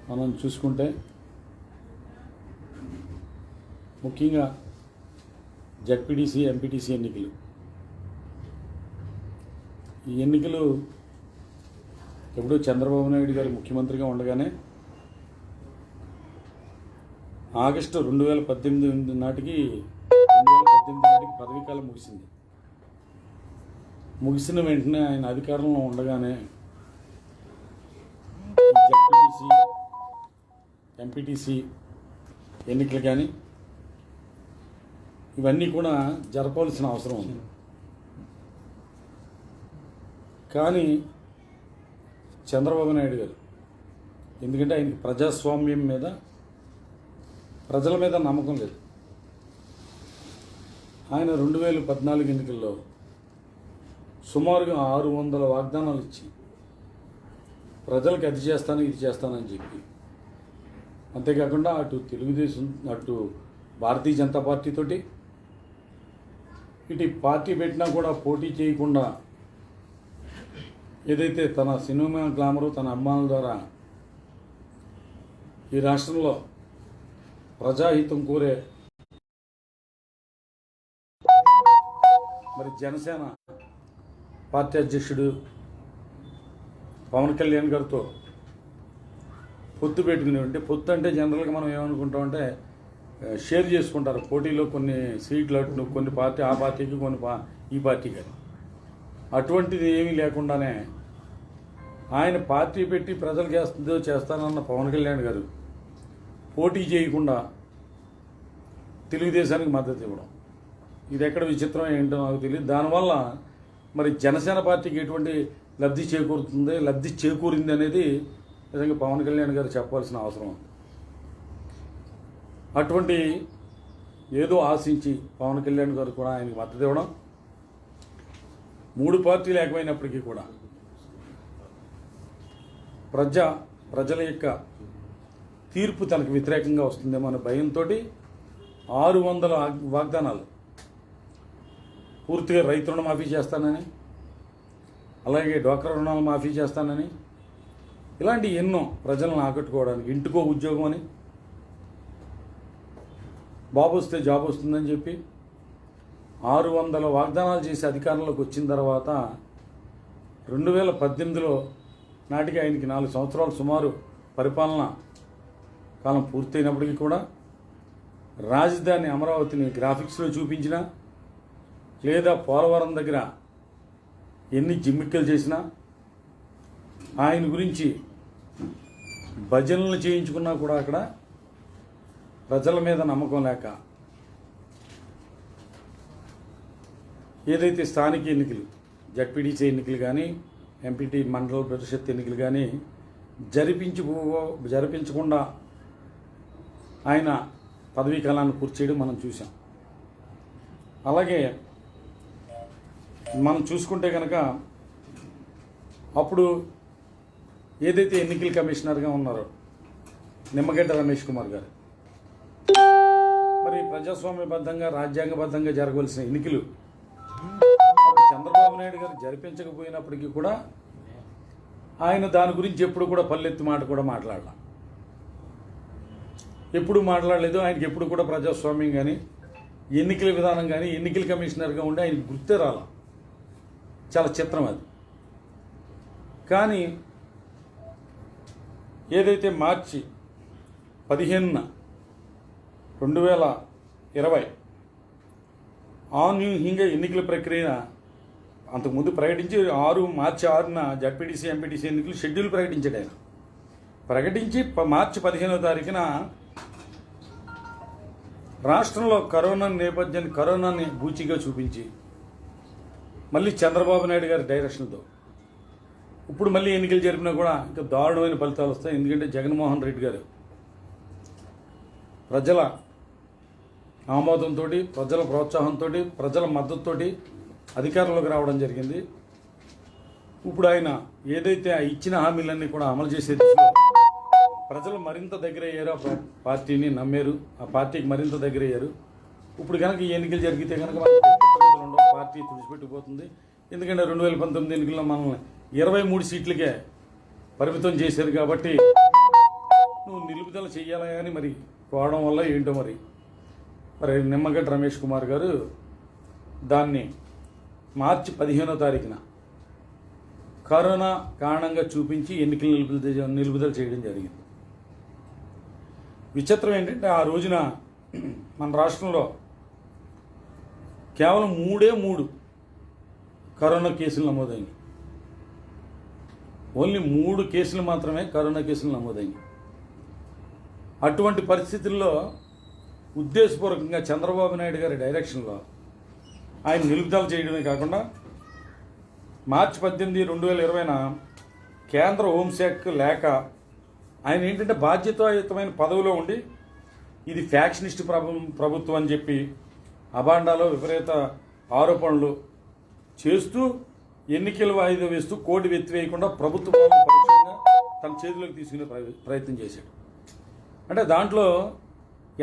మనం చూసుకుంటే ముఖ్యంగా జెడ్పీటీసీ ఎంపీటీసీ ఎన్నికలు ఈ ఎన్నికలు ఎప్పుడూ చంద్రబాబు నాయుడు గారు ముఖ్యమంత్రిగా ఉండగానే ఆగస్టు 2018 నాటికి పదవీకాలం ముగిసింది. ముగిసిన వెంటనే ఆయన అధికారంలో ఉండగానే జెడ్పీటీసీ ఎంపీటీసీ ఎన్నికలు కానీ ఇవన్నీ కూడా జరపవలసిన అవసరం ఉంది. కానీ చంద్రబాబు నాయుడు గారు ఎందుకంటే ఆయనకి ప్రజాస్వామ్యం మీద ప్రజల మీద నమ్మకం లేదు. ఆయన 2014 ఎన్నికల్లో సుమారుగా 600 వాగ్దానాలు ఇచ్చి ప్రజలకు అది చేస్తాను ఇది చేస్తానని చెప్పి, అంతేకాకుండా అటు తెలుగుదేశం అటు భారతీయ జనతా పార్టీతోటి ఇటు పార్టీ పెట్టినా కూడా పోటీ చేయకుండా ఏదైతే తన సినిమా గ్లామరు తన అమ్మాయిల ద్వారా ఈ రాష్ట్రంలో ప్రజాహితం కోరే మరి జనసేన పార్టీ అధ్యక్షుడు పవన్ కళ్యాణ్ గారితో పొత్తు పెట్టుకుని ఉంటే, పొత్తు అంటే జనరల్గా మనం ఏమనుకుంటామంటే షేర్ చేసుకుంటారు పోటీలో కొన్ని సీట్లు అటు కొన్ని పార్టీ ఆ పార్టీకి కొన్ని ఈ పార్టీకి. అటువంటిది ఏమీ లేకుండానే ఆయన పార్టీ పెట్టి ప్రజలకు చేస్తానన్న పవన్ కళ్యాణ్ గారు పోటీ చేయకుండా తెలుగుదేశానికి మద్దతు ఇవ్వడం, ఇది ఎక్కడ విచిత్రం ఏంటో నాకు తెలియదు. దానివల్ల మరి జనసేన పార్టీకి ఎటువంటి లబ్ధి చేకూరింది అనేది నిజంగా పవన్ కళ్యాణ్ గారు చెప్పాల్సిన అవసరం ఉంది. అటువంటి ఏదో ఆశించి పవన్ కళ్యాణ్ గారు కూడా ఆయనకి మద్దతు ఇవ్వడం, 3 పార్టీలు ఏకమైనప్పటికీ కూడా ప్రజల యొక్క తీర్పు తనకు వ్యతిరేకంగా వస్తుందేమో అనే భయంతో 600 వాగ్దానాలు, పూర్తిగా రైతు రుణమాఫీ చేస్తానని, అలాగే డ్వాక్రా రుణాలు మాఫీ చేస్తానని, ఇలాంటి ఎన్నో ప్రజలను ఆకట్టుకోవడానికి, ఇంటికో ఉద్యోగం అని, బాబు వస్తే జాబ్ వస్తుందని చెప్పి 600 వాగ్దానాలు చేసి అధికారంలోకి వచ్చిన తర్వాత 2018లో నాటికి ఆయనకి 4 సంవత్సరాలు సుమారు పరిపాలన కాలం పూర్తయినప్పటికీ కూడా రాజధాని అమరావతిని గ్రాఫిక్స్లో చూపించినా లేదా పోలవరం దగ్గర ఎన్ని జిమ్మిక్కలు చేసినా ఆయన గురించి భజనలు చేయించుకున్నా కూడా అక్కడ ప్రజల మీద నమ్మకం లేక ఏదైతే స్థానిక ఎన్నికలు జెడ్పీటీసీ ఎన్నికలు కానీ ఎంపీటీ మండల పరిషత్ ఎన్నికలు కానీ జరిపించకుండా ఆయన పదవీ కాలాన్ని పూర్తి చేయడం మనం చూసాం. అలాగే మనం చూసుకుంటే కనుక అప్పుడు ఏదైతే ఎన్నికల కమిషనర్గా ఉన్నారో నిమ్మగడ్డ రమేష్ కుమార్ గారు, మరి ప్రజాస్వామ్యబద్ధంగా రాజ్యాంగబద్ధంగా జరగవలసిన ఎన్నికలు చంద్రబాబు నాయుడు గారు జరిపించకపోయినప్పటికీ కూడా ఆయన దాని గురించి ఎప్పుడు కూడా పల్లెత్తి మాట కూడా ఎప్పుడు మాట్లాడలేదు. ఆయనకి ఎప్పుడు కూడా ప్రజాస్వామ్యం కానీ ఎన్నికల విధానం కానీ ఎన్నికల కమిషనర్గా ఉండి ఆయనకి గుర్తే రాల. చాలా చిత్రం అది. కానీ ఏదైతే మార్చి 15, 2020 ఆన్యూహ్యంగా ఎన్నికల ప్రక్రియ అంతకుముందు ప్రకటించి మార్చి 6న జెడ్పీటీసీ ఎంపీటీసీ ఎన్నికలు షెడ్యూల్ ప్రకటించాడు. ఆయన ప్రకటించి మార్చి 15వ తారీఖున రాష్ట్రంలో కరోనాని బూచిగా చూపించి మళ్ళీ చంద్రబాబు నాయుడు గారి డైరెక్షన్తో ఇప్పుడు మళ్ళీ ఎన్నికలు జరిపినా కూడా ఇంకా దారుణమైన ఫలితాలు వస్తాయి. ఎందుకంటే జగన్మోహన్ రెడ్డి గారు ప్రజల ఆమోదంతో, ప్రజల ప్రోత్సాహంతో, ప్రజల మద్దతుతో అధికారంలోకి రావడం జరిగింది. ఇప్పుడు ఆయన ఏదైతే ఇచ్చిన హామీలన్నీ కూడా అమలు చేసే దిశలో ప్రజలు మరింత దగ్గరయ్యారు, ఆ పార్టీని నమ్మారు, ఆ పార్టీకి మరింత దగ్గరయ్యారు. ఇప్పుడు కనుక ఈ ఎన్నికలు జరిగితే కనుక మనకి పార్టీ తుడిచిపెట్టిపోతుంది. ఎందుకంటే 2019 ఎన్నికల్లో మనల్ని 23 సీట్లకే పరిమితం చేశారు కాబట్టి నువ్వు నిలుపుదల చెయ్యాలా అని మరి కోవడం వల్ల ఏంటో మరి నిమ్మగడ్డ రమేష్ కుమార్ గారు దాన్ని మార్చి 15వ తారీఖున కరోనా కారణంగా చూపించి ఎన్నికలు నిలుపుదల చేయడం జరిగింది. విచిత్రం ఏంటంటే ఆ రోజున మన రాష్ట్రంలో కేవలం 3 కరోనా కేసులు నమోదైనవి. ఓన్లీ 3 కేసులు మాత్రమే కరోనా కేసులు నమోదైనవి. అటువంటి పరిస్థితుల్లో ఉద్దేశపూర్వకంగా చంద్రబాబు నాయుడు గారి డైరెక్షన్లో ఆయన నిలుపుదల చేయడమే కాకుండా మార్చి 18, 2020న కేంద్ర హోంశాఖ లేఖ ఆయన ఏంటంటే బాధ్యతాయుతమైన పదవిలో ఉండి ఇది ఫ్యాక్షనిస్ట్ ప్రభుత్వం అని చెప్పి అబాండాలో విపరీత ఆరోపణలు చేస్తూ ఎన్నికలు వాయిదా వేస్తూ కోటి వెత్తివేయకుండా ప్రభుత్వం పరోక్షంగా తన చేతిలోకి తీసుకునే ప్రయత్నం చేశాడు. అంటే దాంట్లో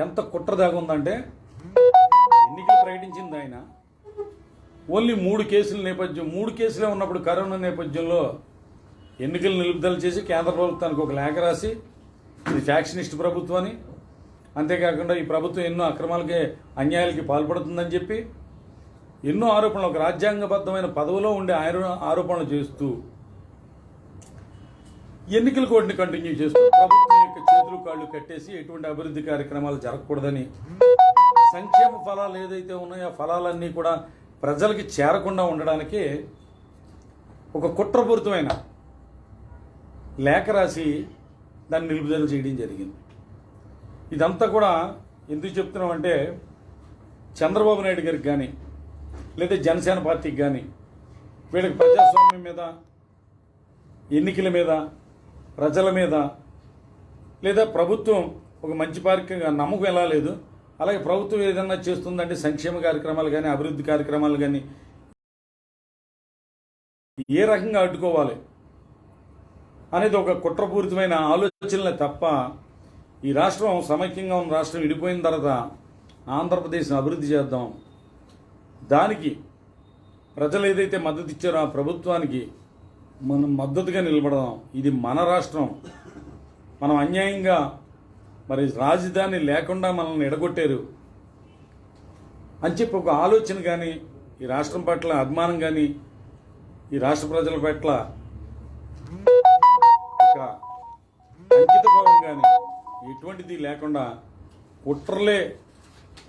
ఎంత కుట్ర దాగా ఉందంటే ఎన్నికలు ప్రకటించింది ఆయన ఓన్లీ 3 కేసుల నేపథ్యం 3 కేసులే ఉన్నప్పుడు కరోనా నేపథ్యంలో ఎన్నికలు నిలుపుదల చేసి కేంద్ర ప్రభుత్వానికి ఒక లేఖ రాసి ఇది ఫ్యాక్షనిస్ట్ ప్రభుత్వం అని, అంతేకాకుండా ఈ ప్రభుత్వం ఎన్నో అక్రమాలకి అన్యాయాలకి పాల్పడుతుందని చెప్పి ఎన్నో ఆరోపణలు ఒక రాజ్యాంగబద్ధమైన పదవిలో ఉండే ఆరోపణలు చేస్తూ ఎన్నికల కోడ్ని కంటిన్యూ చేస్తూ ప్రభుత్వం యొక్క చేతులు కాళ్ళు కట్టేసి ఎటువంటి అభివృద్ధి కార్యక్రమాలు జరగకూడదని, సంక్షేమ ఫలాలు ఏదైతే ఉన్నాయో ఆ ఫలాలన్నీ కూడా ప్రజలకి చేరకుండా ఉండడానికి ఒక కుట్రపూరితమైన లేఖ రాసి దాన్ని నిలుపుదల చేయడం జరిగింది. ఇదంతా కూడా ఎందుకు చెప్తున్నామంటే చంద్రబాబు నాయుడు గారికి కానీ లేదా జనసేన పార్టీకి కానీ వీళ్ళకి ప్రజాస్వామ్యం మీద, ఎన్నికల మీద, ప్రజల మీద లేదా ప్రభుత్వం ఒక మంచి పార్టీగా నమ్మకం ఎలా లేదు, అలాగే ప్రభుత్వం ఏదన్నా చేస్తుందంటే సంక్షేమ కార్యక్రమాలు కానీ అభివృద్ధి కార్యక్రమాలు కానీ ఏ రకంగా అడ్డుకోవాలి అనేది ఒక కుట్రపూరితమైన ఆలోచనలే తప్ప ఈ రాష్ట్రం సమైక్యంగా ఉన్న రాష్ట్రం విడిపోయిన తర్వాత ఆంధ్రప్రదేశ్ని అభివృద్ధి చేద్దాం, దానికి ప్రజలు ఏదైతే మద్దతు ఇచ్చారో ఆ ప్రభుత్వానికి మనం మద్దతుగా నిలబడదాం, ఇది మన రాష్ట్రం, మనం అన్యాయంగా మరి రాజధాని లేకుండా మనల్ని ఎడగొట్టారు అని చెప్పి ఒక ఆలోచన కానీ ఈ రాష్ట్రం పట్ల అభిమానం కానీ ఈ రాష్ట్ర ప్రజల పట్ల ఒక అంకితభావం కానీ ఎటువంటిది లేకుండా కుట్రలే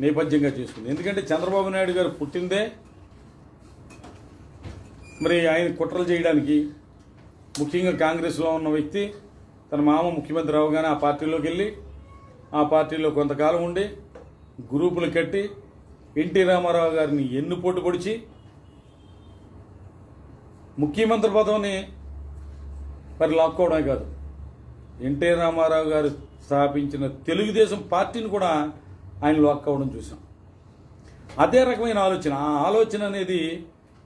నేపథ్యంగా చేసుకుంది. ఎందుకంటే చంద్రబాబు నాయుడు గారు పుట్టిందే మరి ఆయన కుట్రలు చేయడానికి. ముఖ్యంగా కాంగ్రెస్లో ఉన్న వ్యక్తి తన మామ ముఖ్యమంత్రి అవగానే ఆ పార్టీలోకి వెళ్ళి ఆ పార్టీలో కొంతకాలం ఉండి గ్రూపులు కట్టి ఎన్టీ రామారావు గారిని ఎన్నుపోటు పొడిచి ముఖ్యమంత్రి పదవిని మరి లాక్కోవడమే కాదు, ఎన్టీ రామారావు గారు స్థాపించిన తెలుగుదేశం పార్టీని కూడా ఆయన లాక్కోవడం చూసాం. అదే రకమైన ఆలోచన, ఆ ఆలోచన అనేది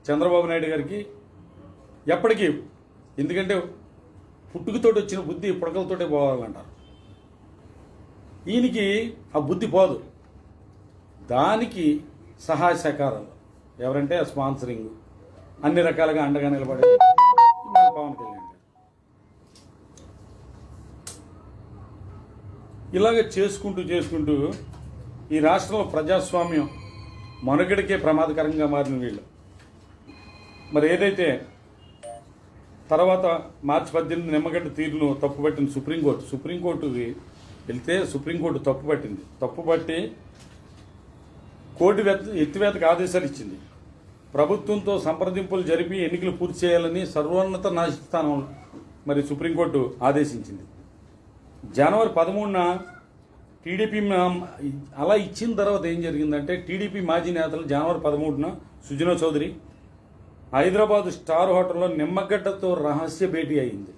చంద్రబాబు నాయుడు గారికి ఎప్పటికీ, ఎందుకంటే పుట్టుకతోటి వచ్చిన బుద్ధి పుడకలతోటే పోవాలంటారు, ఈయనకి ఆ బుద్ధి పోదు. దానికి సహాయ సహకారాలు ఎవరంటే స్పాన్సరింగ్ అన్ని రకాలుగా అండగా నిలబడేది మన పవన్ కళ్యాణ్ గారు. ఇలాగ చేసుకుంటూ ఈ రాష్ట్రంలో ప్రజాస్వామ్యం మనుగడకే ప్రమాదకరంగా మారిన వీళ్ళు మరి ఏదైతే తర్వాత మార్చి 18 నిమ్మగడ్డ తీరును తప్పుపట్టిన సుప్రీంకోర్టుకి వెళ్తే సుప్రీంకోర్టు తప్పుపట్టి కోర్టు ఎత్తివేతకు ఆదేశాలు ఇచ్చింది. ప్రభుత్వంతో సంప్రదింపులు జరిపి ఎన్నికలు పూర్తి చేయాలని సర్వోన్నత న్యాయస్థానం మరి సుప్రీంకోర్టు ఆదేశించింది. జనవరి 13న టీడీపీ అలా ఇచ్చిన తర్వాత ఏం జరిగిందంటే టీడీపీ మాజీ నేతలు జనవరి 13న సుజనా చౌదరి హైదరాబాద్ స్టార్ హోటల్లో నిమ్మగడ్డతో రహస్య భేటీ అయింది.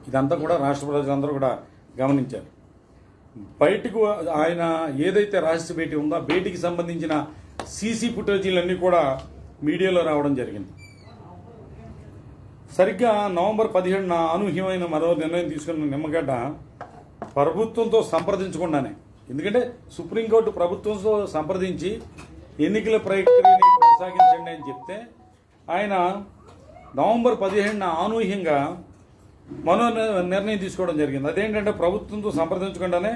ఇదంతా కూడా రాష్ట్ర ప్రజలందరూ కూడా గమనించారు. బయటకు ఆయన ఏదైతే రహస్య భేటీ ఉందో ఆ భేటీకి సంబంధించిన సీసీ ఫుటేజీలన్నీ కూడా మీడియాలో రావడం జరిగింది. సరిగ్గా నవంబర్ 17న అనూహ్యమైన మరో నిర్ణయం తీసుకున్న నిమ్మగడ్డ ప్రభుత్వంతో సంప్రదించకుండానే, ఎందుకంటే సుప్రీంకోర్టు ప్రభుత్వంతో సంప్రదించి ఎన్నికల ప్రక్రియని కొనసాగించండి అని చెప్తే ఆయన నవంబర్ 15న అనూహ్యంగా మనో నిర్ణయం తీసుకోవడం జరిగింది. అదేంటంటే ప్రభుత్వంతో సంప్రదించకుండానే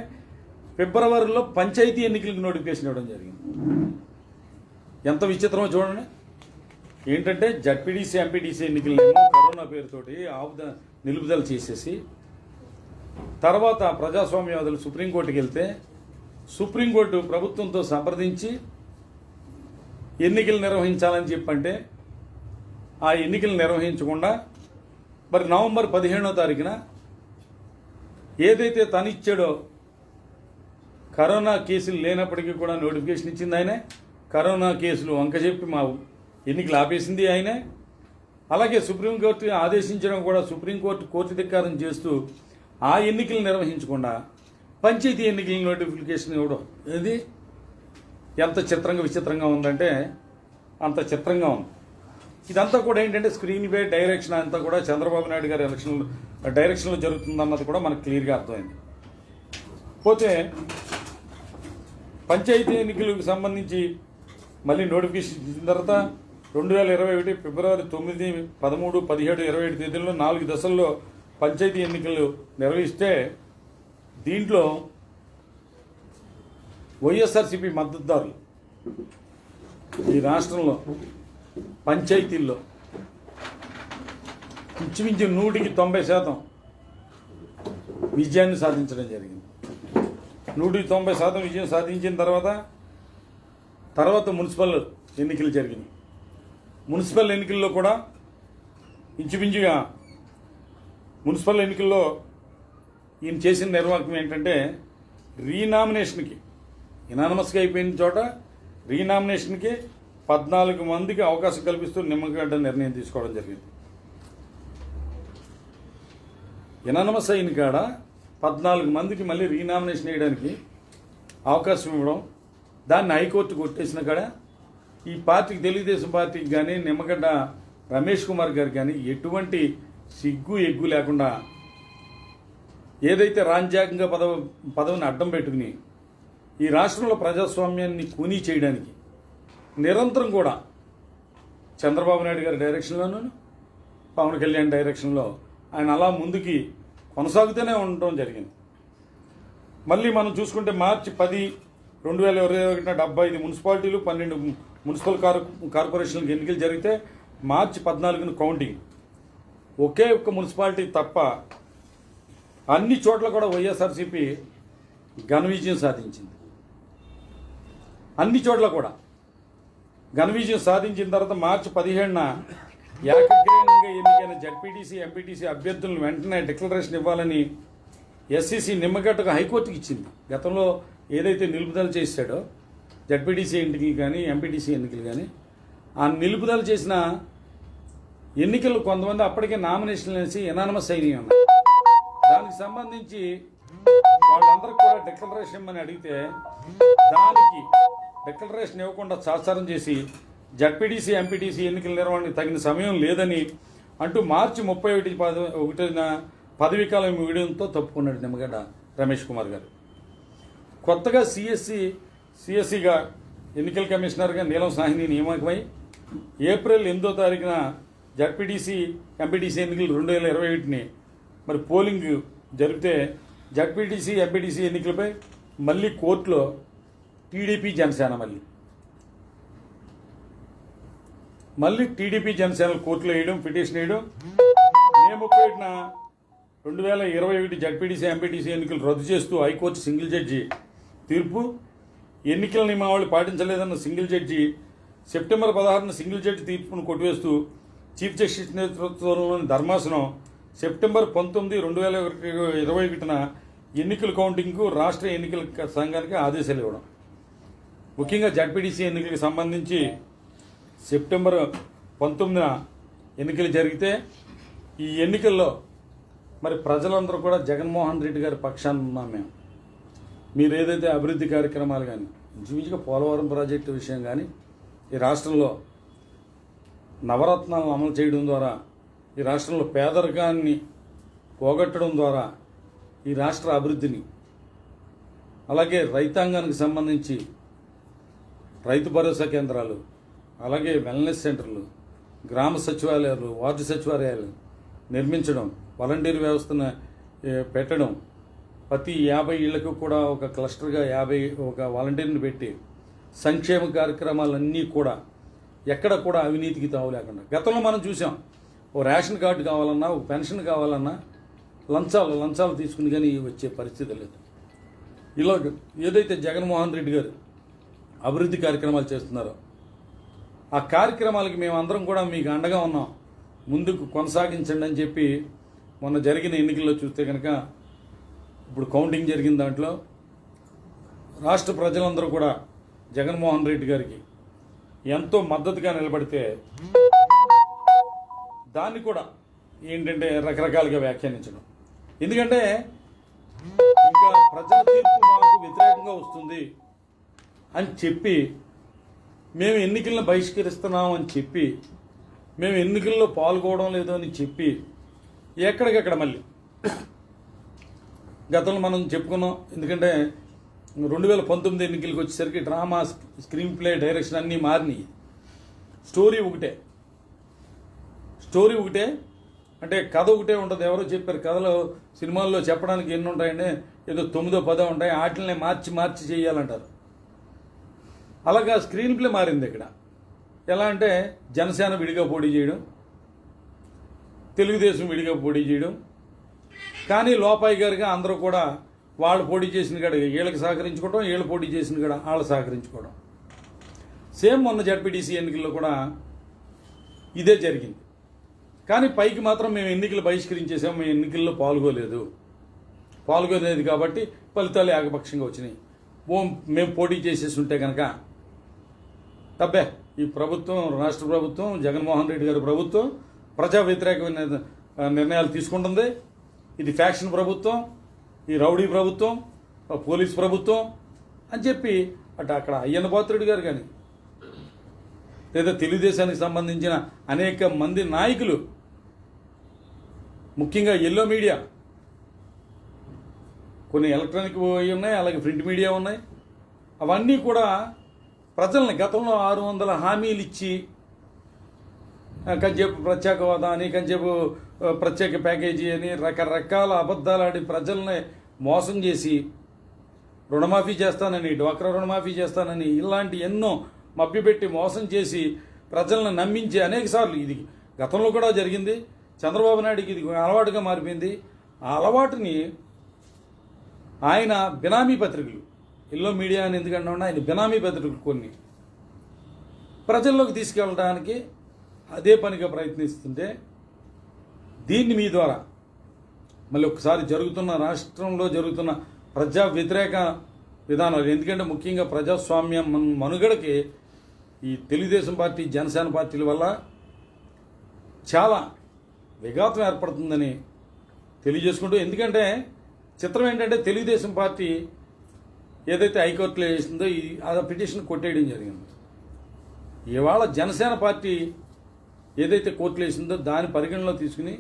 ఫిబ్రవరిలో పంచాయతీ ఎన్నికలకు నోటిఫికేషన్ ఇవ్వడం జరిగింది. ఎంత విచిత్రమో చూడండి. ఏంటంటే జడ్పీటీసీ ఎంపీటీసీ ఎన్నికలను కరోనా పేరుతోటి నిలుపుదల చేసేసి తర్వాత ప్రజాస్వామ్యవాదులు సుప్రీంకోర్టుకి వెళ్తే సుప్రీంకోర్టు ప్రభుత్వంతో సంప్రదించి ఎన్నికలు నిర్వహించాలని చెప్పంటే ఆ ఎన్నికలు నిర్వహించకుండా మరి నవంబర్ 15వ తారీఖున ఏదైతే తనిచ్చాడో కరోనా కేసులు లేనప్పటికీ కూడా నోటిఫికేషన్ ఇచ్చింది ఆయనే, కరోనా కేసులు వంకచెప్పి మా ఎన్నికలు ఆపేసింది ఆయనే. అలాగే సుప్రీంకోర్టు ఆదేశించడం కూడా సుప్రీంకోర్టు కోర్టు ధిక్కారం చేస్తూ ఆ ఎన్నికలు నిర్వహించకుండా పంచాయతీ ఎన్నికల నోటిఫికేషన్ ఇవ్వడం ఇది ఎంత విచిత్రంగా ఉందంటే అంత చిత్రంగా ఉంది. ఇదంతా కూడా ఏంటంటే స్క్రీన్ పై డైరెక్షన్ అంతా కూడా చంద్రబాబు నాయుడు గారి డైరెక్షన్లో జరుగుతుందన్నది కూడా మనకు క్లియర్గా అర్థమైంది. పోతే పంచాయతీ ఎన్నికలకు సంబంధించి మళ్ళీ నోటిఫికేషన్ ఇచ్చిన తర్వాత 2021 ఫిబ్రవరి 9, 13, 17, 27 తేదీల్లో 4 దశల్లో పంచాయతీ ఎన్నికలు నిర్వహిస్తే దీంట్లో వైఎస్ఆర్సీపీ మద్దతుదారులు ఈ రాష్ట్రంలో పంచాయతీల్లో ఇంచుమించు 100% విజయాన్ని సాధించడం జరిగింది. 190% విజయం సాధించిన తర్వాత మున్సిపల్ ఎన్నికలు జరిగినాయి. మున్సిపల్ ఎన్నికల్లో కూడా ఇంచుమించుగా మున్సిపల్ ఎన్నికల్లో ఈయన చేసిన నిర్వాహకం ఏంటంటే రీనామినేషన్కి ఇనానమస్గా అయిపోయిన చోట రీనామినేషన్కి 14 మందికి అవకాశం కల్పిస్తూ నిమ్మగడ్డ నిర్ణయం తీసుకోవడం జరిగింది. ఇనానమస్ అయిన కాడ 14 మందికి మళ్ళీ రీనామినేషన్ వేయడానికి అవకాశం ఇవ్వడం, దాన్ని హైకోర్టు కొట్టేసిన కాడ ఈ పార్టీకి తెలుగుదేశం పార్టీకి కానీ నిమ్మగడ్డ రమేష్ కుమార్ గారికి కానీ ఎటువంటి సిగ్గు ఎగ్గు లేకుండా ఏదైతే రాజ్యాంగ పదవిని అడ్డం పెట్టుకుని ఈ రాష్ట్రంలో ప్రజాస్వామ్యాన్ని కూనీ చేయడానికి నిరంతరం కూడా చంద్రబాబు నాయుడు గారి డైరెక్షన్లోనూ పవన్ కళ్యాణ్ డైరెక్షన్లో ఆయన అలా ముందుకి కొనసాగుతూనే ఉండటం జరిగింది. మళ్ళీ మనం చూసుకుంటే మార్చి 10, 2021 75 మున్సిపాలిటీలు 12 మున్సిపల్ కార్పొరేషన్లకు ఎన్నికలు జరిగితే మార్చి 14న కౌంటింగ్. ఒకే ఒక్క మున్సిపాలిటీ తప్ప అన్ని చోట్ల కూడా వైఎస్ఆర్సీపీ ఘన విజయం సాధించింది. అన్ని చోట్ల కూడా ఘన విజయం సాధించిన తర్వాత మార్చి 17న ఏకగ్రీవంగా ఎన్నికైన జడ్పీటీసీ ఎంపీటీసీ అభ్యర్థులను వెంటనే డిక్లరేషన్ ఇవ్వాలని ఎస్సీసీ నిమ్మగడ్డకు హైకోర్టుకి ఇచ్చింది. గతంలో ఏదైతే నిలుపుదల చేశాడో జడ్పీటీసీ ఎన్నికలు కానీ ఎంపీటీసీ ఎన్నికలు కానీ ఆ నిలుపుదల చేసిన ఎన్నికలు కొంతమంది అప్పటికే నామినేషన్లు వేసి ఎనానమస్ అయినాయి ఉన్నాయి. దానికి సంబంధించి వాళ్ళందరికీ కూడా డిక్లరేషన్ ఇవ్వమని అడిగితే దానికి డిక్లరేషన్ ఇవ్వకుండా తాత్సారం చేసి జడ్పీటీసీ ఎంపీటీసీ ఎన్నికల నిర్వహణకు తగిన సమయం లేదని అంటూ మార్చి 31న పదవీకాలం వీడియోతో తప్పుకున్నాడు నిమ్మగడ్డ రమేష్ కుమార్ గారు. కొత్తగా సిఎస్సిగా ఎన్నికల కమిషనర్గా నీలం సాహ్ని నియామకమై ఏప్రిల్ 8వ తారీఖున జడ్పీటీసీ ఎంపీటీసీ ఎన్నికలు 2021ని మరి పోలింగ్ జరిపితే జడ్పీటీసీ ఎంపీటీసీ ఎన్నికలపై మళ్ళీ కోర్టులో టీడీపీ జనసేన మళ్ళీ టీడీపీ జనసేన కోర్టులో వేయడం, పిటిషన్ వేయడం. మే 31న 2021 జడ్పీటీసీ ఎంపీటీసీ ఎన్నికలు రద్దు చేస్తూ హైకోర్టు సింగిల్ జడ్జి తీర్పు. ఎన్నికల నియమావళి పాటించలేదన్న సింగిల్ జడ్జి సెప్టెంబర్ 16న సింగిల్ జడ్జి తీర్పును కొట్టివేస్తూ చీఫ్ జస్టిస్ నేతృత్వంలోని ధర్మాసనం సెప్టెంబర్ 19, 2021న ఎన్నికల కౌంటింగ్కు రాష్ట్ర ఎన్నికల సంఘానికి ఆదేశాలు ఇవ్వడం. ముఖ్యంగా జడ్పీటీసీ ఎన్నికలకు సంబంధించి సెప్టెంబర్ 19న ఎన్నికలు జరిగితే ఈ ఎన్నికల్లో మరి ప్రజలందరూ కూడా జగన్మోహన్ రెడ్డి గారి పక్షాన ఉన్నాం మేము. మీరు ఏదైతే అభివృద్ధి కార్యక్రమాలు కానీ ఇంచుమించుగా పోలవరం ప్రాజెక్టు విషయం కానీ ఈ రాష్ట్రంలో నవరత్నాలను అమలు చేయడం ద్వారా ఈ రాష్ట్రంలో పేదరికాన్ని పోగొట్టడం ద్వారా ఈ రాష్ట్ర అభివృద్ధిని, అలాగే రైతాంగానికి సంబంధించి రైతు భరోసా కేంద్రాలు, అలాగే వెల్నెస్ సెంటర్లు, గ్రామ సచివాలయాలు, వార్డు సచివాలయాలు నిర్మించడం, వాలంటీర్ వ్యవస్థను పెట్టడం, ప్రతి 50 ఇళ్లకు కూడా ఒక క్లస్టర్గా ఒక వాలంటీర్ని పెట్టి సంక్షేమ కార్యక్రమాలన్నీ కూడా ఎక్కడ కూడా అవినీతికి తావు లేకుండా. గతంలో మనం చూసాం, ఓ రేషన్ కార్డు కావాలన్నా, ఒక పెన్షన్ కావాలన్నా లంచాలు తీసుకుని కానీ వచ్చే పరిస్థితి లేదు. ఇలా ఏదైతే జగన్మోహన్ రెడ్డి గారు అభివృద్ధి కార్యక్రమాలు చేస్తున్నారో ఆ కార్యక్రమాలకి మేమందరం కూడా మీకు అండగా ఉన్నాం, ముందుకు కొనసాగించండి అని చెప్పి మొన్న జరిగిన ఎన్నికల్లో చూస్తే కనుక, ఇప్పుడు కౌంటింగ్ జరిగిన దాంట్లో రాష్ట్ర ప్రజలందరూ కూడా జగన్మోహన్ రెడ్డి గారికి ఎంతో మద్దతుగా నిలబడితే దాన్ని కూడా ఏంటంటే రకరకాలుగా వ్యాఖ్యానించడం. ఎందుకంటే ఇంకా ప్రజల తీర్పు మాకు వ్యతిరేకంగా వస్తుంది అని చెప్పి, మేము ఎన్నికలను బహిష్కరిస్తున్నాం అని చెప్పి, మేము ఎన్నికల్లో పాల్గొనడం లేదు అని చెప్పి ఎక్కడికక్కడ మళ్ళీ గతంలో మనం చెప్పుకున్నాం. ఎందుకంటే 2019 ఎన్నికలకు వచ్చేసరికి డ్రామా, స్క్రీన్ ప్లే, డైరెక్షన్ అన్నీ మారినాయి. స్టోరీ ఒకటే అంటే కథ ఒకటే ఉంటుంది. ఎవరో చెప్పారు, కథలో సినిమాల్లో చెప్పడానికి ఎన్ని ఉంటాయంటే ఏదో 9 10 ఉంటాయి, వాటిని మార్చి చేయాలంటారు. అలాగా స్క్రీన్ ప్లే మారింది ఇక్కడ. ఎలా అంటే జనసేన విడిగా పోటీ చేయడం, తెలుగుదేశం విడిగా పోటీ చేయడం, కానీ లోపాయి గారిగా అందరూ కూడా వాళ్ళు పోటీ చేసిన కాడ వీళ్ళకి సహకరించుకోవడం, వీళ్ళు పోటీ చేసిన కాడ వాళ్ళు సహకరించుకోవడం. సేమ్ మొన్న జడ్పీటీసీ ఎన్నికల్లో కూడా ఇదే జరిగింది. కానీ పైకి మాత్రం మేము ఎన్నికలు బహిష్కరించేసాము, మేము ఎన్నికల్లో పాల్గొలేదు కాబట్టి ఫలితాలు ఏకపక్షంగా వచ్చినాయి. మేము పోటీ చేసేసి ఉంటే కనుక తబ్బే ఈ ప్రభుత్వం, రాష్ట్ర ప్రభుత్వం, జగన్మోహన్ రెడ్డి గారి ప్రభుత్వం ప్రజా వ్యతిరేకమైన నిర్ణయాలు తీసుకుంటుంది, ఇది ఫ్యాక్షన్ ప్రభుత్వం, ఈ రౌడీ ప్రభుత్వం, పోలీస్ ప్రభుత్వం అని చెప్పి అక్కడ అయ్యన్న పాత్రుడు గారు కానీ లేదా తెలుగుదేశానికి సంబంధించిన అనేక మంది నాయకులు, ముఖ్యంగా ఎల్లో మీడియా, కొన్ని ఎలక్ట్రానిక్ ఉన్నాయి, అలాగే ప్రింట్ మీడియా ఉన్నాయి, అవన్నీ కూడా ప్రజల్ని గతంలో 600 హామీలు ఇచ్చి కంచేపు ప్రత్యేక హోదా అని, కంచేపు ప్రత్యేక ప్యాకేజీ అని రకరకాల అబద్ధాలు ఆడి ప్రజల్ని మోసం చేసి రుణమాఫీ చేస్తానని, డ్వాక్రా రుణమాఫీ చేస్తానని, ఇలాంటి ఎన్నో మభ్యపెట్టి మోసం చేసి ప్రజలను నమ్మించి అనేకసార్లు, ఇది గతంలో కూడా జరిగింది. చంద్రబాబు నాయుడికి ఇది అలవాటుగా మారిపోయింది. ఆ అలవాటుని ఆయన బినామీ పత్రికలు, ఎల్లో మీడియా అని ఎందుకంటే ఆయన బినామీ పత్రికలు కొన్ని ప్రజల్లోకి తీసుకెళ్ళడానికి అదే పనిగా ప్రయత్నిస్తుంటే, దీన్ని మీ ద్వారా మళ్ళీ ఒకసారి రాష్ట్రంలో జరుగుతున్న ప్రజా వ్యతిరేక విధానాలు, ఎందుకంటే ముఖ్యంగా ప్రజాస్వామ్యం మనుగడకి ఈ తెలుగుదేశం పార్టీ, జనసేన పార్టీల వల్ల చాలా విఘాతం ఏర్పడుతుందని తెలియజేసుకుంటూ, ఎందుకంటే చిత్రం ఏంటంటే తెలుగుదేశం పార్టీ ఏదైతే హైకోర్టులో వేసిందో ఆ పిటిషన్ కొట్టేయడం జరిగింది. ఇవాళ జనసేన పార్టీ ఏదైతే కోర్టులో వేసిందో దాని పరిగణలో తీసుకుని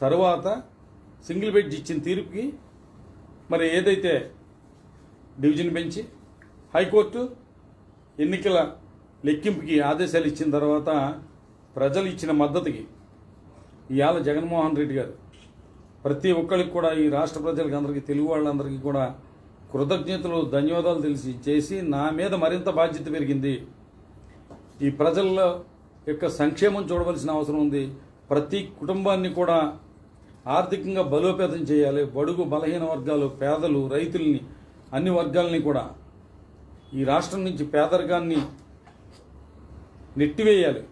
తరువాత సింగిల్ బెంచ్ ఇచ్చిన తీర్పుకి మరి ఏదైతే డివిజన్ బెంచ్, హైకోర్టు ఎన్నికల లెక్కింపుకి ఆదేశాలు ఇచ్చిన తర్వాత ప్రజలు ఇచ్చిన మద్దతుకి ఇవాళ జగన్మోహన్ రెడ్డి గారు ప్రతి ఒక్కరికి కూడా, ఈ రాష్ట్ర ప్రజలకి అందరికీ, తెలుగు వాళ్ళందరికీ కూడా కృతజ్ఞతలు, ధన్యవాదాలు చేసి నా మీద మరింత బాధ్యత పెరిగింది. ఈ ప్రజల యొక్క సంక్షేమం చూడవలసిన అవసరం ఉంది. ప్రతి కుటుంబాన్ని కూడా ఆర్థికంగా బలోపేతం చేయాలి. బడుగు బలహీన వర్గాలు, పేదలు, రైతుల్ని, అన్ని వర్గాలని కూడా ఈ రాష్ట్రం నుంచి పేదరికాన్ని నెట్టివేయాలి.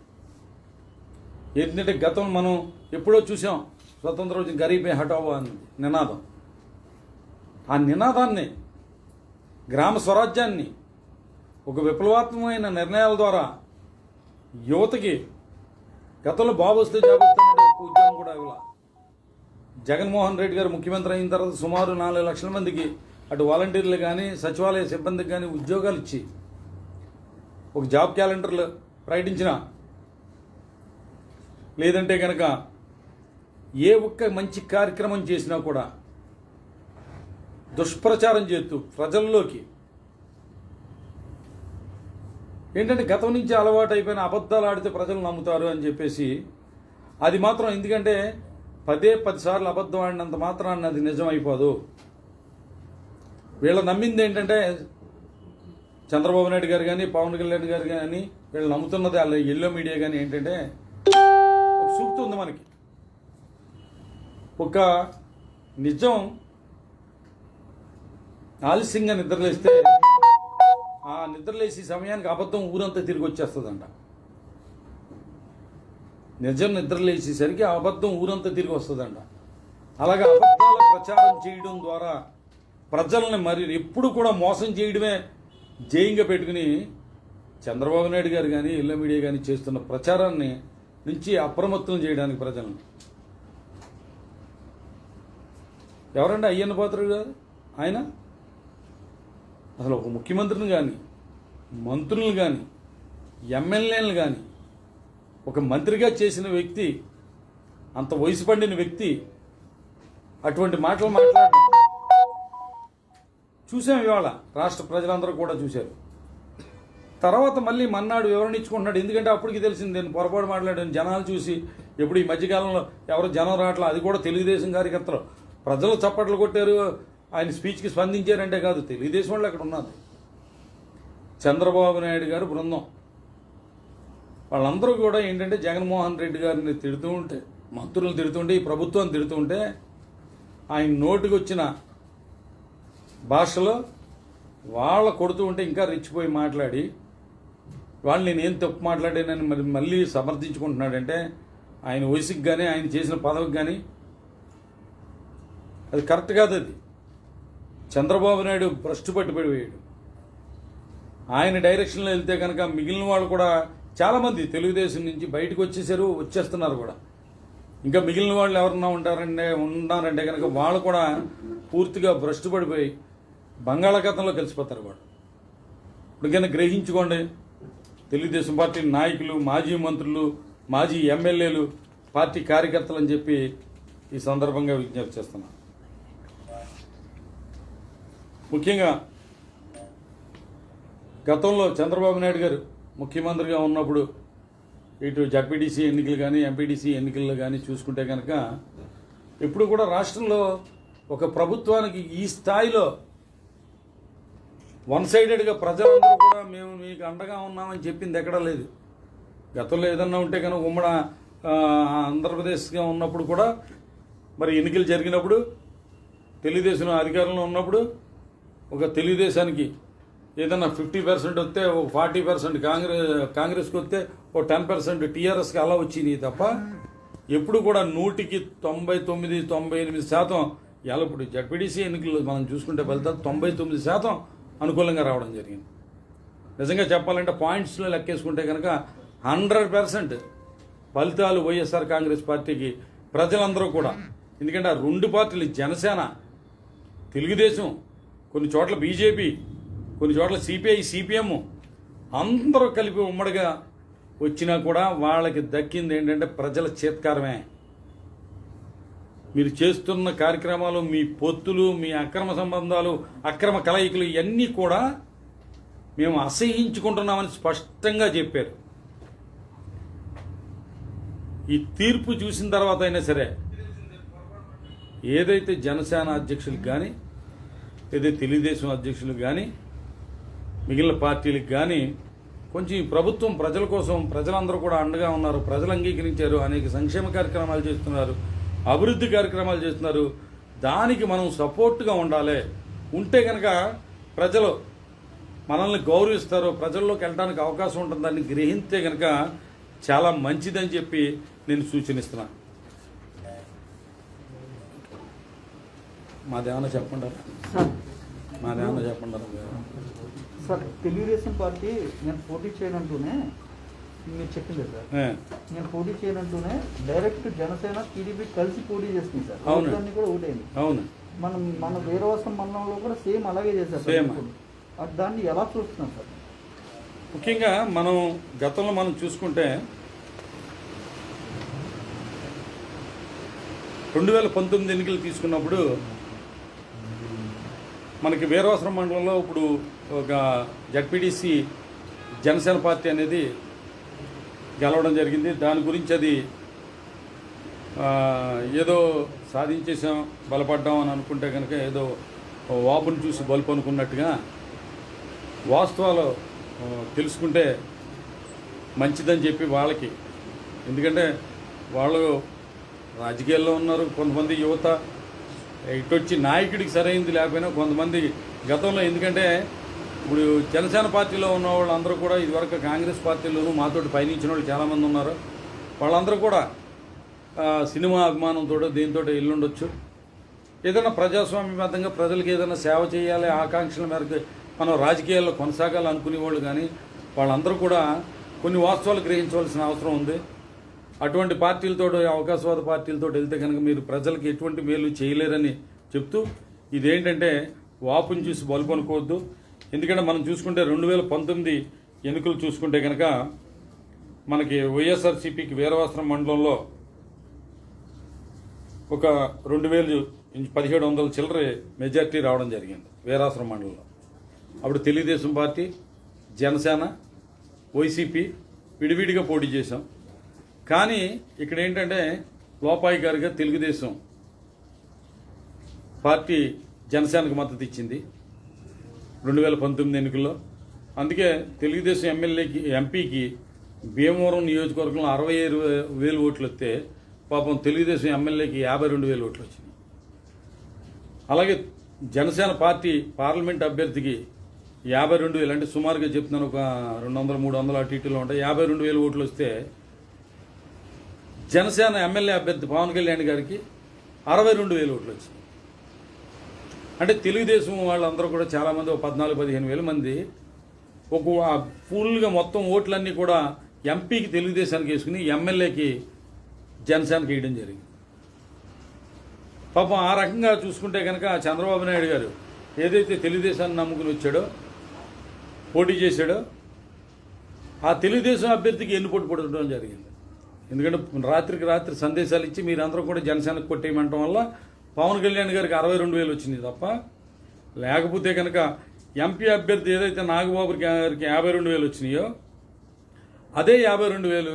ఏంటంటే గతం మనం ఎప్పుడో చూసాం, స్వతంత్ర రోజు గరీబే హటావో అని నినాదం. ఆ నినాదాన్ని, గ్రామ స్వరాజ్యాన్ని ఒక విప్లవాత్మకమైన నిర్ణయాల ద్వారా యువతకి, గతంలో బాబు వస్తే జాబ్ వస్తానంటే ఒక ఉద్యోగం కూడా ఇవ్వాల. జగన్మోహన్ రెడ్డి గారు ముఖ్యమంత్రి అయిన తర్వాత సుమారు 4 లక్షల మందికి అటు వాలంటీర్లు కానీ, సచివాలయ సిబ్బందికి కానీ ఉద్యోగాలు ఇచ్చి ఒక జాబ్ క్యాలెండర్లు ప్రకటించిన, లేదంటే కనుక ఏ ఒక్క మంచి కార్యక్రమం చేసినా కూడా దుష్ప్రచారం చేస్తూ ప్రజల్లోకి ఏంటంటే గతం నుంచి అలవాటు అయిపోయిన అబద్ధాలు ఆడితే ప్రజలు నమ్ముతారు అని చెప్పేసి, అది మాత్రం ఎందుకంటే 10 సార్లు అబద్ధం ఆడినంత మాత్రాన్ని అది నిజం అయిపోదు. వీళ్ళ నమ్మింది ఏంటంటే చంద్రబాబు నాయుడు గారు కానీ పవన్ కళ్యాణ్ గారు కానీ వీళ్ళు నమ్ముతున్నది వాళ్ళ ఎల్లో మీడియా కానీ ఏంటంటే ఒక సూక్తి ఉంది మనకి. ఒక నిజం ఆలస్యంగా నిద్రలేస్తే ఆ నిద్రలేసి సమయానికి అబద్ధం ఊరంతా తిరిగి వచ్చేస్తుందంట. నిజం నిద్రలేసేసరికి ఆ అబద్ధం ఊరంతా తిరిగి వస్తుందంట. అలాగే అబద్ధాల ప్రచారం చేయడం ద్వారా ప్రజల్ని మరి ఎప్పుడు కూడా మోసం చేయడమే జయంగా పెట్టుకుని చంద్రబాబు నాయుడు గారు కానీ ఇళ్ళ మీడియా కానీ చేస్తున్న ప్రచారాన్ని నుంచి అప్రమత్తం చేయడానికి ప్రజలను ఎవరండి అయ్యన్న పాత్రుడు గారు? ఆయన అసలు ఒక ముఖ్యమంత్రిని కానీ మంత్రులను కానీ ఎమ్మెల్యేలను కానీ ఒక మంత్రిగా చేసిన వ్యక్తి, అంత వయసు పడిన వ్యక్తి అటువంటి మాటలు మాట్లాడడం చూసాం. ఇవాళ రాష్ట్ర ప్రజలందరూ కూడా చూశారు. తర్వాత మళ్ళీ మన్నాడు వివరణ ఇచ్చుకుంటున్నాడు. ఎందుకంటే అప్పటికి తెలిసింది నేను పొరపాటు మాట్లాడాను. జనాలు చూసి ఎప్పుడు ఈ మధ్యకాలంలో ఎవరు జనం రావట్లా, అది కూడా తెలుగుదేశం కార్యకర్తలు ప్రజలు చప్పట్లు కొట్టారు, ఆయన స్పీచ్కి స్పందించారంటే కాదు, తెలుగుదేశం వాళ్ళు అక్కడ ఉన్నది. చంద్రబాబు నాయుడు గారు బృందం వాళ్ళందరూ కూడా ఏంటంటే జగన్మోహన్ రెడ్డి గారిని తిడుతూ ఉంటే, మంత్రులను తిడుతుంటే, ఈ ప్రభుత్వాన్ని తిడుతుంటే ఆయన నోటికి వచ్చిన భాషలో వాళ్ళ కొడుతూ ఉంటే ఇంకా రెచ్చిపోయి మాట్లాడి వాళ్ళు నేనేం తప్పు మాట్లాడానని మరి మళ్ళీ సమర్థించుకుంటున్నాడంటే ఆయన వయసుకి కానీ ఆయన చేసిన పదవికి కానీ అది కరెక్ట్ కాదు. అది చంద్రబాబు నాయుడు భ్రష్టు పట్టిపోయాడు. ఆయన డైరెక్షన్లో వెళ్తే కనుక మిగిలిన వాళ్ళు కూడా చాలామంది తెలుగుదేశం నుంచి బయటకు వచ్చేస్తున్నారు కూడా. ఇంకా మిగిలిన వాళ్ళు ఎవరన్నా ఉన్నారంటే కనుక వాళ్ళు కూడా పూర్తిగా భ్రష్టు పడిపోయి బంగాళాఖాతంలో కలిసిపోతారు వాడు. ఇప్పటికైనా గ్రహించుకోండి. తెలుగుదేశం పార్టీ నాయకులు, మాజీ మంత్రులు, మాజీ ఎమ్మెల్యేలు, పార్టీ కార్యకర్తలు అని చెప్పి ఈ సందర్భంగా విజ్ఞప్తి చేస్తున్నాను. ముఖ్యంగా గతంలో చంద్రబాబు నాయుడు గారు ముఖ్యమంత్రిగా ఉన్నప్పుడు ఇటు జడ్పీటీసీ ఎన్నికలు కానీ ఎంపీటీసీ ఎన్నికల్లో కానీ చూసుకుంటే కనుక ఎప్పుడు కూడా రాష్ట్రంలో ఒక ప్రభుత్వానికి ఈ స్థాయిలో వన్ సైడెడ్గా ప్రజలందరూ కూడా మేము మీకు అండగా ఉన్నామని చెప్పింది ఎక్కడా లేదు. గతంలో ఏదన్నా ఉంటే కనుక ఉమ్మడి ఆంధ్రప్రదేశ్గా ఉన్నప్పుడు కూడా మరి ఎన్నికలు జరిగినప్పుడు తెలుగుదేశం అధికారంలో ఉన్నప్పుడు ఒక తెలుగుదేశానికి ఏదన్నా 50% వస్తే ఒక 40% కాంగ్రెస్కి వస్తే ఒక 10% టీఆర్ఎస్కి అలా వచ్చింది తప్ప ఎప్పుడు కూడా 100కి 99-98% ఇలా ఇప్పుడు జడ్పీటీసీ ఎన్నికల్లో మనం చూసుకుంటే ఫలితాలు 99% అనుకూలంగా రావడం జరిగింది. నిజంగా చెప్పాలంటే పాయింట్స్లో లెక్కేసుకుంటే కనుక 100% ఫలితాలు వైఎస్ఆర్ కాంగ్రెస్ పార్టీకి ప్రజలందరూ కూడా, ఎందుకంటే ఆ రెండు పార్టీలు జనసేన, తెలుగుదేశం, కొన్ని చోట్ల బీజేపీ, కొన్ని చోట్ల సిపిఐ, సిపిఎం అందరూ కలిపి ఉమ్మడిగా వచ్చినా కూడా వాళ్ళకి దక్కింది ఏంటంటే ప్రజల చేత్కారమే. మీరు చేస్తున్న కార్యక్రమాలు, మీ పొత్తులు, మీ అక్రమ సంబంధాలు, అక్రమ కలయికలు ఇవన్నీ కూడా మేము అసహించుకుంటున్నామని స్పష్టంగా చెప్పారు. ఈ తీర్పు చూసిన తర్వాత అయినా సరే ఏదైతే జనసేన అధ్యక్షులకు కానీ ఏదైతే తెలుగుదేశం అధ్యక్షులకు కానీ మిగిలిన పార్టీలకు కానీ కొంచెం ఈ ప్రభుత్వం ప్రజల కోసం, ప్రజలందరూ కూడా అండగా ఉన్నారు, ప్రజలు అంగీకరించారు, అనేక సంక్షేమ కార్యక్రమాలు చేస్తున్నారు, అభివృద్ధి కార్యక్రమాలు చేస్తున్నారు, దానికి మనం సపోర్ట్గా ఉండాలి. ఉంటే కనుక ప్రజలు మనల్ని గౌరవిస్తారు, ప్రజల్లోకి వెళ్ళడానికి అవకాశం ఉంటుందని గ్రహింస్తే కనుక చాలా మంచిదని చెప్పి నేను సూచనిస్తున్నాను. మాదేమన్నా చెప్పంటారా? మాదేమన్నా చెప్పంటారా? సార్, తెలుగుదేశం పార్టీ నేను పోటీ చేయనంటూనే మీరు చెప్పింది సార్, నేను పోటీ చేయనంటూనే డైరెక్ట్ జనసేన టీడీపీ కలిసి పోటీ చేస్తుంది సార్. అవును కూడా ఒకటేంది. అవును, మన వీరవాసం మండలంలో కూడా సేమ్ అలాగే చేశారు. సేమ్ దాన్ని ఎలా చూస్తున్నాం సార్? ముఖ్యంగా మనం గతంలో మనం చూసుకుంటే 2019 ఎన్నికలు తీసుకున్నప్పుడు మనకి వీరవాసరం మండలంలో ఇప్పుడు ఒక జడ్పీటీసీ జనసేన పార్టీ అనేది గెలవడం జరిగింది. దాని గురించి అది ఏదో సాధించేసాం బలపడ్డాం అని అనుకుంటే కనుక ఏదో వాపును చూసి బలుపు అనుకున్నట్టుగా వాస్తవాలు తెలుసుకుంటే మంచిదని చెప్పి వాళ్ళకి, ఎందుకంటే వాళ్ళు రాజకీయాల్లో ఉన్నారు, కొంతమంది యువత ఇటొచ్చి నాయకుడికి సరైనది లేకపోయినా కొంతమంది గతంలో, ఎందుకంటే ఇప్పుడు జనసేన పార్టీలో ఉన్న వాళ్ళందరూ కూడా ఇదివరకు కాంగ్రెస్ పార్టీలోనూ మాతోటి పయనించిన వాళ్ళు చాలామంది ఉన్నారు. వాళ్ళందరూ కూడా సినిమా అభిమానంతో దీంతో ఎల్లుండొచ్చు. ఏదైనా ప్రజాస్వామ్యబద్ధంగా ప్రజలకు ఏదైనా సేవ చేయాలి ఆకాంక్షల మేరకు మనం రాజకీయాల్లో కొనసాగాలి అనుకునేవాళ్ళు, కానీ వాళ్ళందరూ కూడా కొన్ని వాస్తవాలు గ్రహించవలసిన అవసరం ఉంది. అటువంటి పార్టీలతో, అవకాశవాద పార్టీలతో వెళ్తే కనుక మీరు ప్రజలకు ఎటువంటి మేలు చేయలేరని చెప్తూ, ఇదేంటంటే వాపుని చూసి బలుపు అనుకోవద్దు. ఎందుకంటే మనం చూసుకుంటే 2019 ఎన్నికలు చూసుకుంటే కనుక మనకి వైఎస్ఆర్సీపీకి వీరవాసరం మండలంలో ఒక 1700 చిల్లర మెజార్టీ రావడం జరిగింది వీరాసరం మండలంలో. అప్పుడు తెలుగుదేశం పార్టీ, జనసేన, వైసీపీ విడివిడిగా పోటీ చేశాం. కానీ ఇక్కడ ఏంటంటే లోపాయి గారిగా తెలుగుదేశం పార్టీ జనసేనకు మద్దతు ఇచ్చింది 2019 ఎన్నికల్లో. అందుకే తెలుగుదేశం ఎంపీకి భీమవరం నియోజకవర్గంలో 65,000 ఓట్లు వస్తే పాపం తెలుగుదేశం ఎమ్మెల్యేకి 52,000 ఓట్లు వచ్చినాయి. అలాగే జనసేన పార్టీ పార్లమెంట్ అభ్యర్థికి 52,000, అంటే సుమారుగా చెప్తున్నాను ఒక 200-300 అటు ఇటులో ఉంటాయి, 52,000 ఓట్లు వస్తే జనసేన ఎమ్మెల్యే అభ్యర్థి పవన్ కళ్యాణ్ గారికి 62,000 ఓట్లు వచ్చినాయి. అంటే తెలుగుదేశం వాళ్ళందరూ కూడా చాలామంది, 14-15 మంది ఒక ఫుల్గా మొత్తం ఓట్లన్నీ కూడా ఎంపీకి తెలుగుదేశానికి వేసుకుని ఎమ్మెల్యేకి జనసేనకి వేయడం జరిగింది. పాపం ఆ రకంగా చూసుకుంటే కనుక చంద్రబాబు నాయుడు గారు ఏదైతే తెలుగుదేశాన్ని నమ్ముకుని వచ్చాడో, పోటీ చేశాడో, ఆ తెలుగుదేశం అభ్యర్థికి ఎన్నుపోటు పడడం జరిగింది. ఎందుకంటే రాత్రికి రాత్రి సందేశాలు ఇచ్చి మీరందరూ కూడా జనసేనకు కొట్టేయమంటం వల్ల పవన్ కళ్యాణ్ గారికి 62,000 వచ్చింది తప్ప, లేకపోతే కనుక ఎంపీ అభ్యర్థి ఏదైతే నాగబాబు గారికి 52,000 వచ్చినాయో అదే 52,000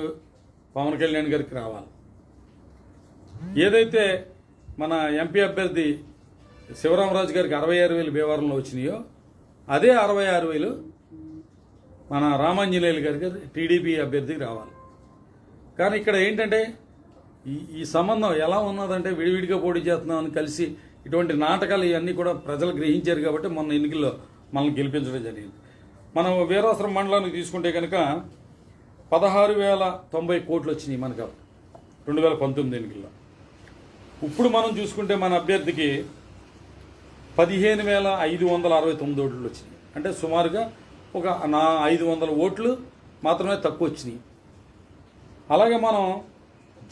పవన్ కళ్యాణ్ గారికి రావాలి. ఏదైతే మన ఎంపీ అభ్యర్థి శివరామరాజు గారికి 66,000 భీమవరంలో వచ్చినాయో అదే 66,000 మన రామాంజనేయులు గారికి టీడీపీ అభ్యర్థికి రావాలి. కానీ ఇక్కడ ఏంటంటే ఈ సంబంధం ఎలా ఉన్నదంటే విడివిడిగా పోటీ చేస్తున్నామని కలిసి ఇటువంటి నాటకాలు ఇవన్నీ కూడా ప్రజలు గ్రహించారు కాబట్టి మొన్న ఎన్నికల్లో మనల్ని గెలిపించడం జరిగింది. మనం వీరాసరం మండలానికి తీసుకుంటే కనుక 16,090 కోట్లు వచ్చినాయి మనకు 2019 ఎన్నికల్లో. ఇప్పుడు మనం చూసుకుంటే మన అభ్యర్థికి 15,569 ఓట్లు వచ్చినాయి. అంటే సుమారుగా ఒక 500 ఓట్లు మాత్రమే తక్కువ వచ్చినాయి. అలాగే మనం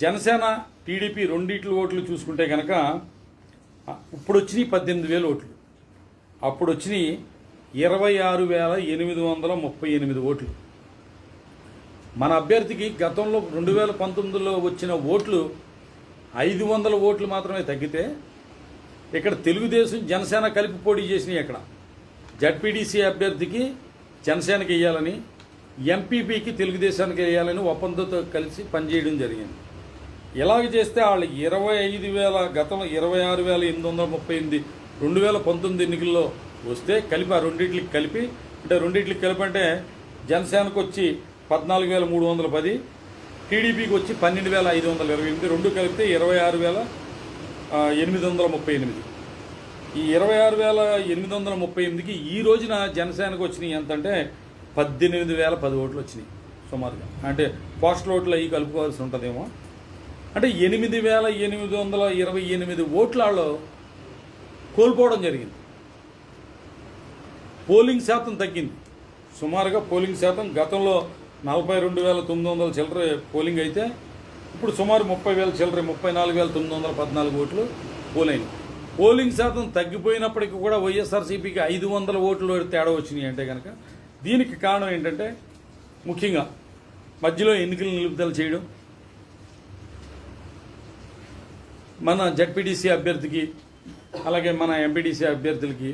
జనసేన, టీడీపీ రెండిట్ల ఓట్లు చూసుకుంటే కనుక ఇప్పుడు వచ్చినాయి 18,000 ఓట్లు, అప్పుడు వచ్చినాయి 26,838 ఓట్లు. మన అభ్యర్థికి గతంలో 2019లో వచ్చిన ఓట్లు 500 ఓట్లు మాత్రమే తగ్గితే, ఇక్కడ తెలుగుదేశం జనసేన కలిపి పోటీ చేసినాయి. అక్కడ జడ్పీటీసీ అభ్యర్థికి జనసేనకి వేయాలని, ఎంపీపీకి తెలుగుదేశానికి వేయాలని ఒప్పందంతో కలిసి పనిచేయడం జరిగింది. ఇలాగ చేస్తే వాళ్ళు 25,000 గతంలో 26,838 2019 ఎన్నికల్లో వస్తే కలిపి ఆ రెండింటికి కలిపి అంటే జనసేనకు వచ్చి 14,310, టీడీపీకి వచ్చి 12,528, రెండు కలిపితే 26,838. ఈ 26,838కి ఈ రోజున జనసేనకు వచ్చినాయి ఎంత అంటే 18,010 ఓట్లు వచ్చినాయి సుమారుగా. అంటే పోస్టల్ ఓట్లు అవి కలుపుకోవాల్సి ఉంటుందేమో. అంటే 8,828 ఓట్లలో కోల్పోవడం జరిగింది. పోలింగ్ శాతం తగ్గింది సుమారుగా. పోలింగ్ శాతం గతంలో 42,900 చిల్లర పోలింగ్ అయితే ఇప్పుడు సుమారు 30,000 చిల్లర 34,914 ఓట్లు పోలైనవి. పోలింగ్ శాతం తగ్గిపోయినప్పటికీ కూడా వైఎస్ఆర్సీపీకి 500 ఓట్లు తేడా వచ్చినాయి. అంటే కనుక దీనికి కారణం ఏంటంటే ముఖ్యంగా మధ్యలో ఎన్నికలు నిలుపుదల చేయడం, మన జడ్పీటీసీ అభ్యర్థికి, అలాగే మన ఎంపీటీసీ అభ్యర్థులకి,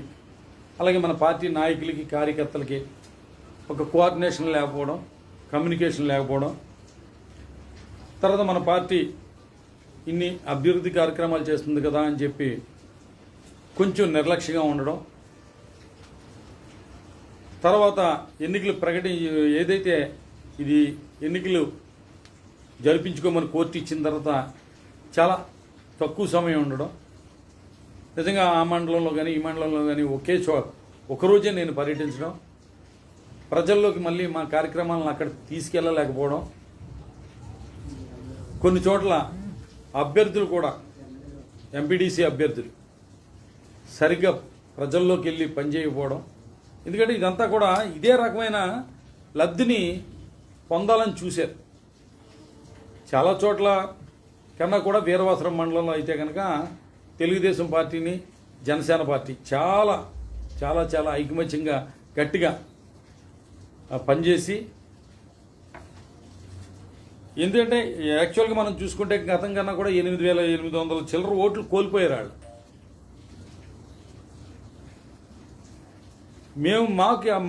అలాగే మన పార్టీ నాయకులకి, కార్యకర్తలకి ఒక కోఆర్డినేషన్ లేకపోవడం, కమ్యూనికేషన్ లేకపోవడం, తర్వాత మన పార్టీ ఇన్ని అభివృద్ధి కార్యక్రమాలు చేస్తుంది కదా అని చెప్పి కొంచెం నిర్లక్ష్యంగా ఉండడం, తర్వాత ఎన్నికలు ఏదైతే ఇది ఎన్నికలు జరిపించుకోమని కోర్టు ఇచ్చిన తర్వాత చాలా తక్కువ సమయం ఉండడం, నిజంగా ఆ మండలంలో కానీ ఈ మండలంలో కానీ ఒకరోజే నేను పర్యటించడం, ప్రజల్లోకి మళ్ళీ మా కార్యక్రమాలను అక్కడ తీసుకెళ్ళలేకపోవడం, కొన్ని చోట్ల అభ్యర్థులు కూడా ఎంపీడీసీ అభ్యర్థులు సరిగ్గా ప్రజల్లోకి వెళ్ళి పనిచేయకపోవడం, ఎందుకంటే ఇదంతా కూడా ఇదే రకమైన లబ్ధిని పొందాలని చూశారు. చాలా చోట్ల కన్నా కూడా వీరవాసరం మండలంలో అయితే కనుక తెలుగుదేశం పార్టీని జనసేన పార్టీ చాలా చాలా చాలా ఐకమత్యంగా గట్టిగా పనిచేసి, ఎందుకంటే యాక్చువల్గా మనం చూసుకుంటే గతం కన్నా కూడా 8,800 చిల్లర ఓట్లు కోల్పోయారు వాళ్ళు.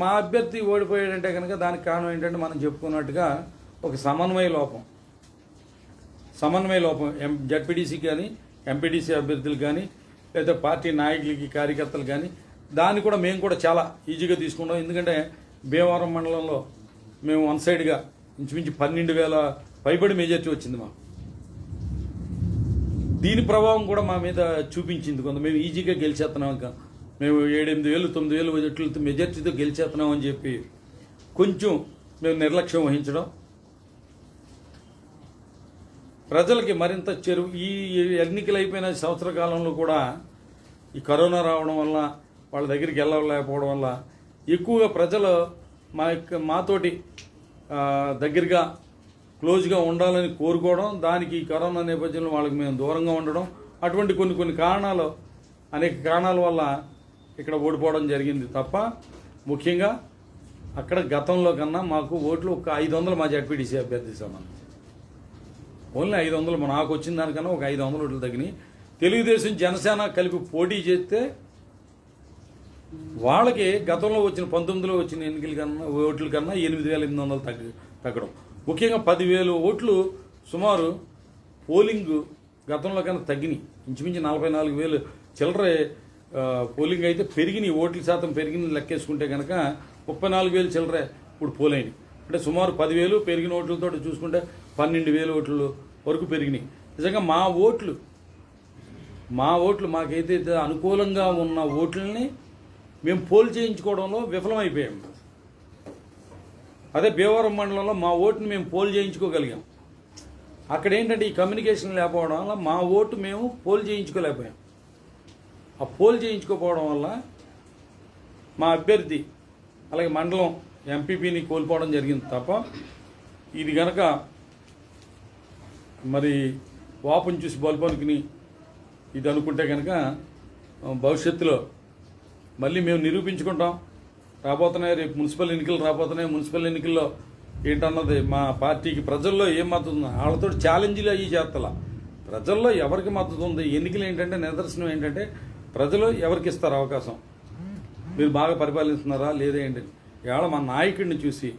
మా అభ్యర్థి ఓడిపోయాడంటే కనుక దానికి కారణం ఏంటంటే మనం చెప్పుకున్నట్టుగా ఒక సమన్వయ లోపం జడ్పీడీసీ కానీ ఎంపీడీసీ అభ్యర్థులు కానీ లేదా పార్టీ నాయకులకి కార్యకర్తలు కానీ దాన్ని కూడా మేము కూడా చాలా ఈజీగా తీసుకున్నాం. ఎందుకంటే భీమవరం మండలంలో మేము వన్ సైడ్గా ఇంచుమించు 12,000 పైబడి మెజార్టీ వచ్చింది మాకు. దీని ప్రభావం కూడా మా మీద చూపించింది కొంత. మేము ఈజీగా గెలిచేస్తున్నాం, ఇంకా మేము 7,000, 9,000 ఓట్లతో మెజార్టీతో గెలిచేస్తున్నాం అని చెప్పి కొంచెం మేము నిర్లక్ష్యం వహించడం, ప్రజలకి మరింత ఈ ఎన్నికలు అయిపోయిన సంవత్సర కాలంలో కూడా ఈ కరోనా రావడం వల్ల వాళ్ళ దగ్గరికి వెళ్ళలేకపోవడం వల్ల ఎక్కువగా ప్రజలు మాతోటి దగ్గరగా క్లోజ్గా ఉండాలని కోరుకోవడం, దానికి ఈ కరోనా నేపథ్యంలో వాళ్ళకి మేము దూరంగా ఉండడం, అటువంటి కొన్ని కారణాలు, అనేక కారణాల వల్ల ఇక్కడ ఓడిపోవడం జరిగింది తప్ప ముఖ్యంగా అక్కడ గతంలో కన్నా మాకు ఓట్లు ఒక 500 మా జడ్పీడీసీ అభ్యర్థి సంబంధించి ఓన్లీ 500 నాకు వచ్చిన దానికన్నా ఒక 500 ఓట్లు తగ్గినాయి. తెలుగుదేశం జనసేన కలిపి పోటీ చేస్తే వాళ్ళకి గతంలో వచ్చిన 19లో వచ్చిన ఎన్నికల కన్నా ఓట్ల కన్నా 8,800 తగ్గడం, ముఖ్యంగా 10,000 ఓట్లు సుమారు పోలింగ్ గతంలో కన్నా తగ్గినాయి. ఇంచుమించు 44,000 చిల్లరే పోలింగ్ అయితే పెరిగినాయి, ఓట్ల శాతం పెరిగిన లెక్కేసుకుంటే కనుక 34,000 చిల్లరే ఇప్పుడు పోలైనవి. అంటే సుమారు 10,000 పెరిగిన ఓట్లతో చూసుకుంటే 12,000 ఓట్ల వరకు పెరిగినాయి. నిజంగా మా ఓట్లు మాకైతే అనుకూలంగా ఉన్న ఓట్లని మేము పోల్ చేయించుకోవడంలో విఫలమైపోయాం. అదే భీమవరం మండలంలో మా ఓటుని మేము పోల్ చేయించుకోగలిగాం. అక్కడ ఏంటంటే ఈ కమ్యూనికేషన్ లేకపోవడం వల్ల మా ఓటు మేము పోల్ చేయించుకోలేకపోయాం. ఆ పోల్ చేయించుకోకపోవడం వల్ల మా అభ్యర్థి అలాగే మండలం ఎంపీపీని కోల్పోవడం జరిగింది తప్ప, ఇది గనక మరి వాపుని చూసి బల్పనుకుని ఇది అనుకుంటే కనుక భవిష్యత్తులో మళ్ళీ మేము నిరూపించుకుంటాం. రాబోతున్నాయి, రేపు మున్సిపల్ ఎన్నికలు రాబోతున్నాయి. మున్సిపల్ ఎన్నికల్లో ఏంటన్నది మా పార్టీకి ప్రజల్లో ఏం మద్దతు ఉంది, వాళ్ళతో ఛాలెంజ్లు అయ్యి చేస్తలా. ప్రజల్లో ఎవరికి మద్దతు ఉంది, ఎన్నికలు ఏంటంటే నిదర్శనం ఏంటంటే ప్రజలు ఎవరికి ఇస్తారు అవకాశం, మీరు బాగా పరిపాలిస్తున్నారా లేదా ఏంటంటే ఇవాళ మా నాయకుడిని చూసి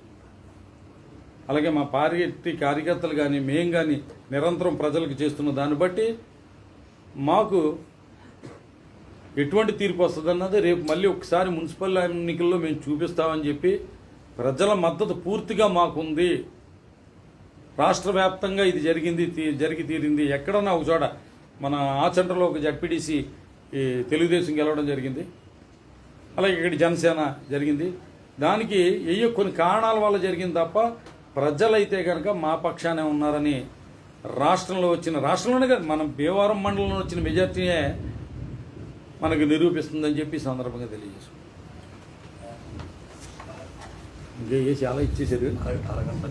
అలాగే మా పార్టీ కార్యకర్తలు కానీ మేము కానీ నిరంతరం ప్రజలకు చేస్తున్న దాన్ని బట్టి మాకు ఎటువంటి తీర్పు వస్తుందన్నది రేపు మళ్ళీ ఒకసారి మున్సిపల్ ఎన్నికల్లో మేము చూపిస్తామని చెప్పి ప్రజల మద్దతు పూర్తిగా మాకుంది. రాష్ట్ర వ్యాప్తంగా ఇది జరిగి తీరింది. ఎక్కడన్నా ఒక చోట మన ఆచండ్రలో ఒక జడ్పీడీసీ తెలుగుదేశం గెలవడం జరిగింది, అలాగే ఇక్కడ జనసేన జరిగింది. దానికి కొన్ని కారణాల వల్ల జరిగింది తప్ప ప్రజలైతే కనుక మా పక్షానే ఉన్నారని రాష్ట్రంలోనే కాదు మన భీమవరం మండలంలో వచ్చిన మెజార్టీనే మనకు నిరూపిస్తుందని చెప్పి ఈ సందర్భంగా తెలియజేసుకుంటాం. ఇంకా చాలా ఇచ్చేసారు, అరగంట